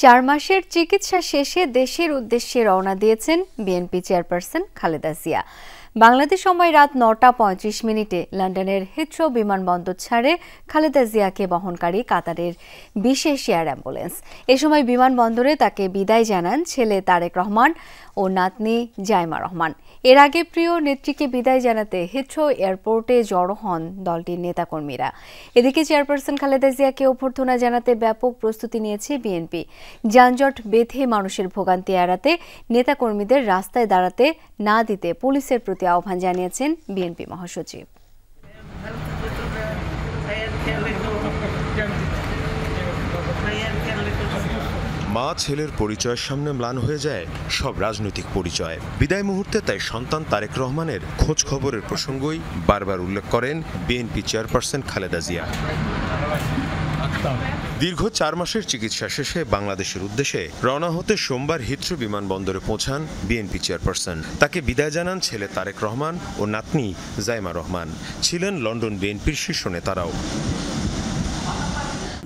4 মাসের চিকিৎসা শেষে দেশের উদ্দেশ্যে রওনা দিয়েছেন বিএনপি চেয়ারপারসন খালেদা জিয়া। বাংলাদেশ সময় রাত 9টা 35 লন্ডনের হিথ্রো বিমানবন্দর ছাড়ে খালেদা জিয়াকে বহনকারী কাতারের বিশেষ এয়ার অ্যাম্বুলেন্স। এ সময় বিমানবন্দরে তাকে বিদায় জানান ছেলে তারেক রহমান ও নাতনি জাইমা রহমান। এর আগে প্রিয় নেত্রীকে বিদায় জানাতে হিথ্রো এয়ারপোর্টে জড়ো হন দলটির নেতাকর্মীরা। এদিকে চেয়ারপারসন খালেদা জিয়াকে অভ্যর্থনা জানাতে ব্যাপক প্রস্তুতি নিয়েছে বিএনপি। যানজট বেঁধে মানুষের ভোগান্তি এড়াতে নেতাকর্মীদের রাস্তায় দাঁড়াতে না দিতে পুলিশের প্রতি আহ্বান জানিয়েছেন বিএনপি মহাসচিব। মা ছেলের পরিচয়ের সামনে ম্লান হয়ে যায় সব রাজনৈতিক পরিচয়। বিদায় মুহূর্তে তাই সন্তান তারেক রহমানের খোঁজ খবরের প্রসঙ্গই বারবার উল্লেখ করেন বিএনপি চেয়ারপারসন খালেদা জিয়া। দীর্ঘ 4 মাসের চিকিৎসা শেষে বাংলাদেশের উদ্দেশ্যে রওনা হতে সোমবার হিথ্রো বিমানবন্দরে পৌঁছান বিএনপি চেয়ারপারসন। তাকে বিদায় জানান ছেলে তারেক রহমান ও নাতনি জাইমা রহমান। ছিলেন লন্ডন বিএনপির শীর্ষ নেতারাও।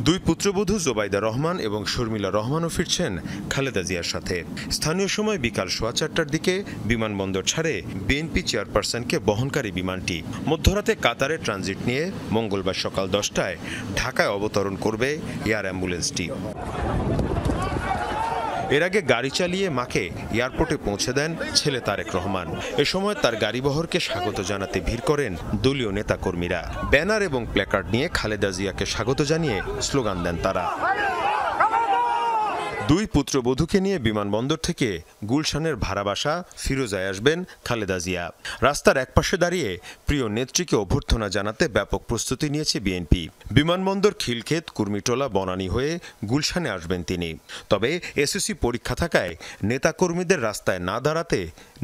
দুই পুত্রবধূ জোবাইদা রহমান এবং শর্মিলা রহমানও ফিরছেন খালেদা জিয়ার সাথে। স্থানীয় সময় বিকাল 4:15টার দিকে বিমানবন্দর ছাড়ে বিএনপি চেয়ারপারসনকে বহনকারী বিমানটি। মধ্যরাতে কাতারে ট্রানজিট নিয়ে মঙ্গলবার সকাল 10টায় ঢাকায় অবতরণ করবে এয়ার অ্যাম্বুলেন্সটি। এর আগে গাড়ি চালিয়ে মাকে এয়ারপোর্টে পৌঁছে দেন ছেলে তারেক রহমান। এ সময় তার গাড়িবহরকে স্বাগত জানাতে ভিড় করেন দলীয় নেতাকর্মীরা। ব্যানার এবং প্ল্যাকার্ড নিয়ে খালেদা জিয়াকে স্বাগত জানিয়ে স্লোগান দেন তারা। দুই পুত্রবধূকে নিয়ে বিমানবন্দর থেকে গুলশানের ভাড়া বাসা ফিরোজায় আসবেন খালেদা জিয়া। রাস্তার একপাশে দাঁড়িয়ে প্রিয় নেত্রীকে অভ্যর্থনা জানাতে ব্যাপক প্রস্তুতি নিয়েছে বিএনপি। বিমানবন্দর খিলক্ষেত কুর্মিটোলা বনানী হয়ে গুলশানে আসবেন তিনি। তবে এসএসসি পরীক্ষা থাকায় নেতাকর্মীদের রাস্তায় না দাঁড়াতে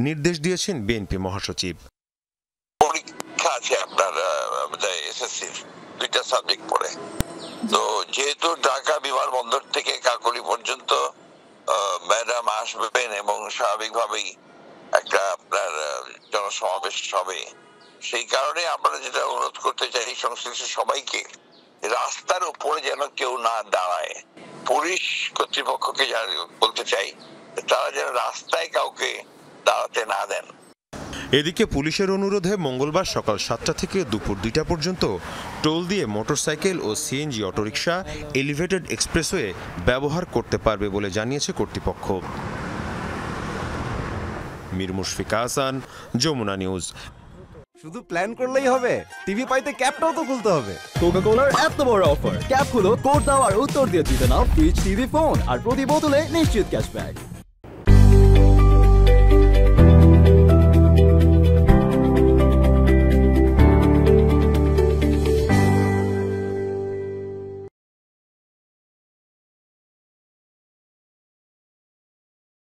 নির্দেশ দিয়েছেন বিএনপি মহাসচিব। পরীক্ষা আছে আপনার এসএসসির 2টা সাবজেক্ট পড়ে, তো যেহেতু ঢাকা বিমানবন্দর থেকে কাকলি পর্যন্ত ম্যাডাম আসবেন এবং স্বাভাবিকভাবেই একটা আপনার জনসমাবেশ হবে, সেই কারণে আমরা যেটা অনুরোধ করতে চাই সংশ্লিষ্ট সবাইকে, রাস্তার উপরে যেন কেউ না দাঁড়ায়। পুলিশ কর্তৃপক্ষকে বলতে চাই তারা যেন রাস্তায় কাউকে দাঁড়াতে না দেন। এদিকে পুলিশের অনুরোধে মঙ্গলবার সকাল 7টা থেকে দুপুর 2টা পর্যন্ত টোল দিয়ে মোটরসাইকেল ও সিএনজি অটোরিকশা এলিভেটেড এক্সপ্রেসওয়ে ব্যবহার করতে পারবে বলে জানিয়েছে কর্তৃপক্ষ। মীর মুশফিক হাসান, যমুনা নিউজ। শুধু প্ল্যান করলেই হবে, টিভি পাইতে ক্যাপটাও তো খুলতে হবে। কোকা-কোলার এত বড় অফার, ক্যাপ খুলো, কোড দাও আর উত্তর দিয়ে জিতে নাও ফ্রিজ, টিভি, ফোন আর প্রতি বোতলে নিশ্চিত ক্যাশব্যাক।